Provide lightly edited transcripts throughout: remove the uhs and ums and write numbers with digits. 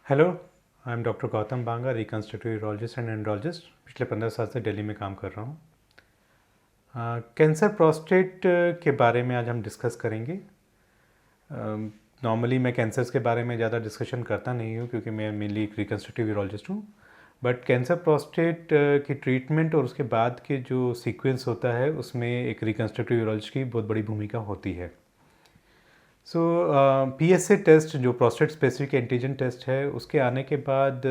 Hello, I am doctor Gautam Banga, reconstructive urologist and andrologist. पिछले 15 साल से दिल्ली में काम कर रहा हूँ। कैंसर प्रोस्टेट के बारे में आज हम डिस्कस करेंगे। नॉर्मली मैं कैंसर्स के बारे में ज़्यादा डिस्कशन करता नहीं हूँ क्योंकि मैं मेनली एक रिकन्स्ट्रक्टिव यूरोलॉजिस्ट हूँ। बट कैंसर प्रोस्टेट की ट्रीटमेंट और उसके बाद के जो सीक्वेंस होता है उसमें एक रिकन्स्ट्रक्टिव यूरोलॉजिस्ट की बहुत बड़ी भूमिका होती है। सो PSA टेस्ट जो प्रोस्टेट स्पेसिफिक एंटीजन टेस्ट है उसके आने के बाद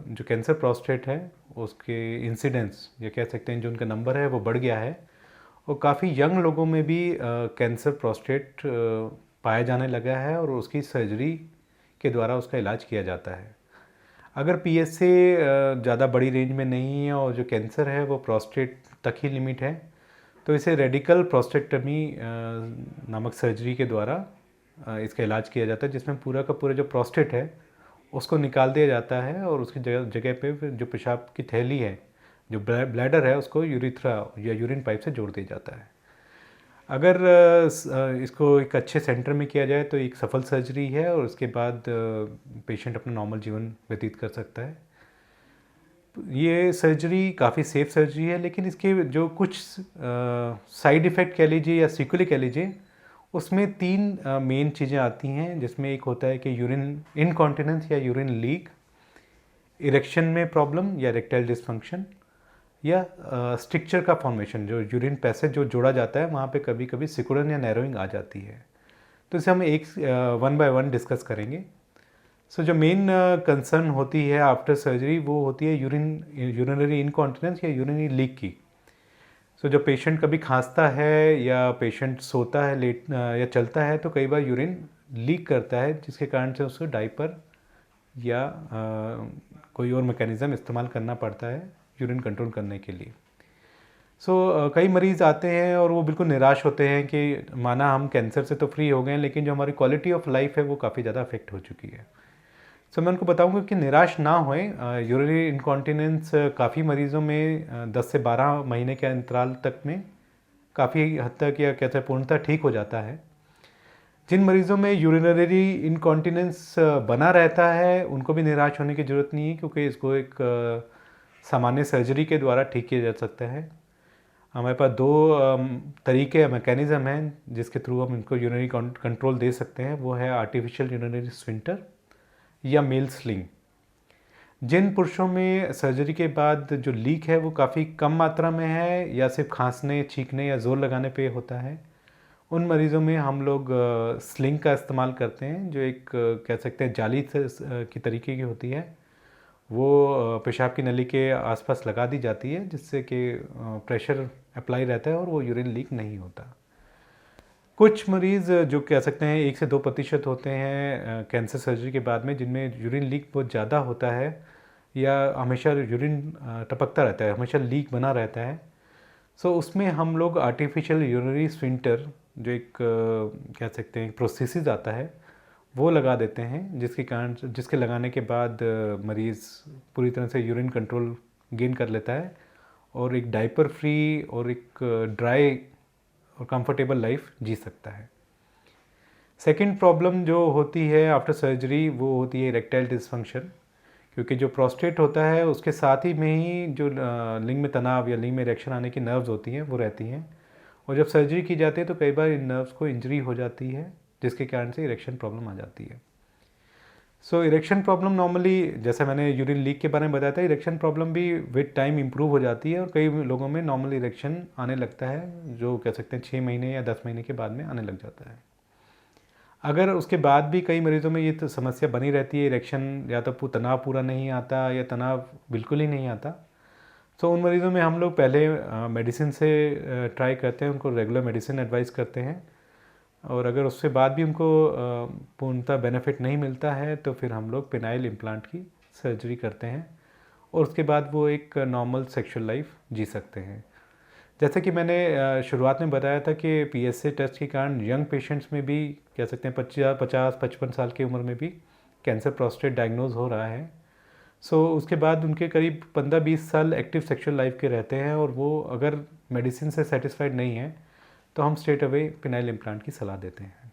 जो कैंसर प्रोस्टेट है उसके इंसिडेंस या कह सकते हैं जो उनका नंबर है वो बढ़ गया है और काफ़ी यंग लोगों में भी कैंसर प्रोस्टेट पाया जाने लगा है और उसकी सर्जरी के द्वारा उसका इलाज किया जाता है। अगर PSA ज़्यादा बड़ी रेंज में नहीं है और जो कैंसर है वो प्रोस्टेट तक ही लिमिट है तो इसे रेडिकल प्रोस्टेक्टमी नामक सर्जरी के द्वारा इसका इलाज किया जाता है, जिसमें पूरा का पूरा जो प्रोस्टेट है उसको निकाल दिया जाता है और उसकी जगह जगह पे फिर जो पेशाब की थैली है, जो ब्लैडर है, उसको यूरिथ्रा या यूरिन पाइप से जोड़ दिया जाता है। अगर इसको एक अच्छे सेंटर में किया जाए तो एक सफल सर्जरी है और उसके बाद पेशेंट अपना नॉर्मल जीवन व्यतीत कर सकता है। ये सर्जरी काफ़ी सेफ सर्जरी है, लेकिन इसके जो कुछ साइड इफ़ेक्ट कह लीजिए या सिक्वली कह लीजिए, उसमें 3 मेन चीज़ें आती हैं, जिसमें एक होता है कि यूरिन इनकॉन्टिनेंस या यूरिन लीक, इरेक्शन में प्रॉब्लम या इरेक्टाइल डिसफंक्शन, या स्ट्रिक्चर का फॉर्मेशन, जो यूरिन पैसेज जो जोड़ा जाता है वहाँ पे कभी कभी सिकुड़न या नैरोइंग आ जाती है। तो इसे हम एक 1 बाय 1 डिस्कस करेंगे। सो जो मेन कंसर्न होती है आफ्टर सर्जरी वो होती है यूरिनरी इनकॉन्टिनेंस या यूरिनरी लीक की। सो जब पेशेंट कभी खांसता है या पेशेंट सोता है लेट या चलता है तो कई बार यूरिन लीक करता है, जिसके कारण से उसको डाइपर या कोई और मैकेनिज़्म इस्तेमाल करना पड़ता है यूरिन कंट्रोल करने के लिए। कई मरीज़ आते हैं और वो बिल्कुल निराश होते हैं कि माना हम कैंसर से तो फ्री हो गए हैं, लेकिन जो हमारी क्वालिटी ऑफ लाइफ है वो काफ़ी ज़्यादा अफेक्ट हो चुकी है। मैं उनको बताऊंगा कि निराश ना होएं। यूरिनरी इनकॉन्टिनेंस काफ़ी मरीज़ों में 10 से 12 महीने के अंतराल तक में काफ़ी हद तक या कहते हैं पूर्णतः ठीक हो जाता है। जिन मरीज़ों में यूरिनरी इनकॉन्टिनेंस बना रहता है उनको भी निराश होने की ज़रूरत नहीं है, क्योंकि इसको एक सामान्य सर्जरी के द्वारा ठीक किया जा सकता है। हमारे पास 2 तरीके मैकेनिज़्म हैं जिसके थ्रू हम इनको यूरिनरी कंट्रोल दे सकते हैं। वो है आर्टिफिशियल यूरिनरी स्फिंक्टर या मेल स्लिंग। जिन पुरुषों में सर्जरी के बाद जो लीक है वो काफ़ी कम मात्रा में है या सिर्फ खांसने, छींकने या ज़ोर लगाने पे होता है, उन मरीज़ों में हम लोग स्लिंग का इस्तेमाल करते हैं, जो एक कह सकते हैं जाली की तरीके की होती है। वो पेशाब की नली के आसपास लगा दी जाती है, जिससे कि प्रेशर अप्लाई रहता है और वो यूरिन लीक नहीं होता। कुछ मरीज़ जो कह सकते हैं 1 से 2% होते हैं कैंसर सर्जरी के बाद में, जिनमें यूरिन लीक बहुत ज़्यादा होता है या हमेशा यूरिन टपकता रहता है, हमेशा लीक बना रहता है। उसमें हम लोग आर्टिफिशियल यूरिनरी स्फिंक्टर, जो एक कह सकते हैं प्रोस्थेसिस आता है, वो लगा देते हैं, जिसके लगाने के बाद मरीज़ पूरी तरह से यूरिन कंट्रोल गेन कर लेता है और एक डाइपर फ्री और एक ड्राई और कंफर्टेबल लाइफ जी सकता है। सेकंड प्रॉब्लम जो होती है आफ्टर सर्जरी वो होती है इरेक्टाइल डिसफंक्शन, क्योंकि जो प्रोस्टेट होता है उसके साथ ही में ही जो लिंग में तनाव या लिंग में इरेक्शन आने की नर्व्स होती हैं वो रहती हैं, और जब सर्जरी की जाती है तो कई बार इन नर्व्स को इंजरी हो जाती है, जिसके कारण से इरेक्शन प्रॉब्लम आ जाती है। इरेक्शन प्रॉब्लम नॉर्मली, जैसे मैंने यूरिन लीक के बारे में बताया था, इरेक्शन प्रॉब्लम भी विद टाइम इम्प्रूव हो जाती है और कई लोगों में नॉर्मल इरेक्शन आने लगता है, जो कह सकते हैं 6 महीने या 10 महीने के बाद में आने लग जाता है। अगर उसके बाद भी कई मरीज़ों में ये तो समस्या बनी रहती है, इरेक्शन या तो तनाव पूरा नहीं आता या तनाव बिल्कुल ही नहीं आता, उन मरीज़ों में हम लोग पहले मेडिसिन से ट्राई करते हैं, उनको रेगुलर मेडिसिन एडवाइस करते हैं, और अगर उससे बाद भी उनको पूर्णतः बेनिफिट नहीं मिलता है तो फिर हम लोग पेनाइल इम्प्लांट की सर्जरी करते हैं और उसके बाद वो एक नॉर्मल सेक्सुअल लाइफ जी सकते हैं। जैसे कि मैंने शुरुआत में बताया था कि PSA टेस्ट के कारण यंग पेशेंट्स में भी कह सकते हैं 50-55 साल की उम्र में भी कैंसर प्रोस्टेट डायग्नोज हो रहा है। उसके बाद उनके करीब 15-20 साल एक्टिव सेक्सुअल लाइफ के रहते हैं, और वो अगर मेडिसिन से सेटिस्फाइड नहीं है तो हम स्ट्रेट अवे पेनाइल इम्प्लांट की सलाह देते हैं।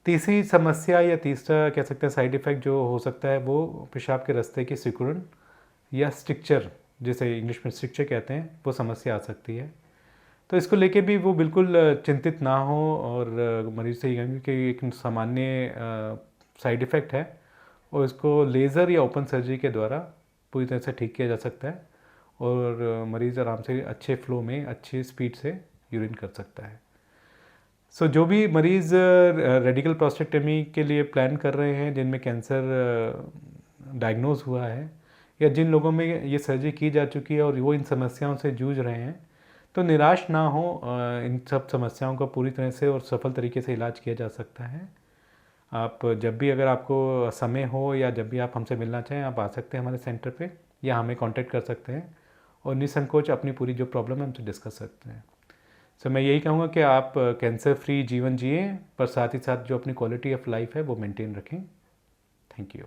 तीसरी समस्या या तीसरा कह सकते हैं साइड इफ़ेक्ट जो हो सकता है वो पेशाब के रास्ते की सिकुड़न या स्ट्रिक्चर, जिसे इंग्लिश में स्ट्रिक्चर कहते हैं, वो समस्या आ सकती है। तो इसको लेके भी वो बिल्कुल चिंतित ना हो और मरीज़ से ये कहेंगे कि एक सामान्य साइड इफ़ेक्ट है और इसको लेज़र या ओपन सर्जरी के द्वारा पूरी तरह से ठीक किया जा सकता है और मरीज़ आराम से अच्छे फ्लो में अच्छी स्पीड से यूरिन कर सकता है। सो जो भी मरीज़ रेडिकल प्रोस्टेक्टमी के लिए प्लान कर रहे हैं, जिनमें कैंसर डायग्नोज हुआ है या जिन लोगों में ये सर्जरी की जा चुकी है और वो इन समस्याओं से जूझ रहे हैं, तो निराश ना हो। इन सब समस्याओं का पूरी तरह से और सफल तरीके से इलाज किया जा सकता है। आप जब भी अगर आपको समय हो या जब भी आप हमसे मिलना चाहें, आप आ सकते हैं हमारे सेंटर पे या हमें कांटेक्ट कर सकते हैं और निसंकोच अपनी पूरी जो प्रॉब्लम है हमसे डिस्कस सकते हैं। सो मैं यही कहूँगा कि आप कैंसर फ्री जीवन जिए, पर साथ ही साथ जो अपनी क्वालिटी ऑफ लाइफ है वो मेंटेन रखें। Thank you.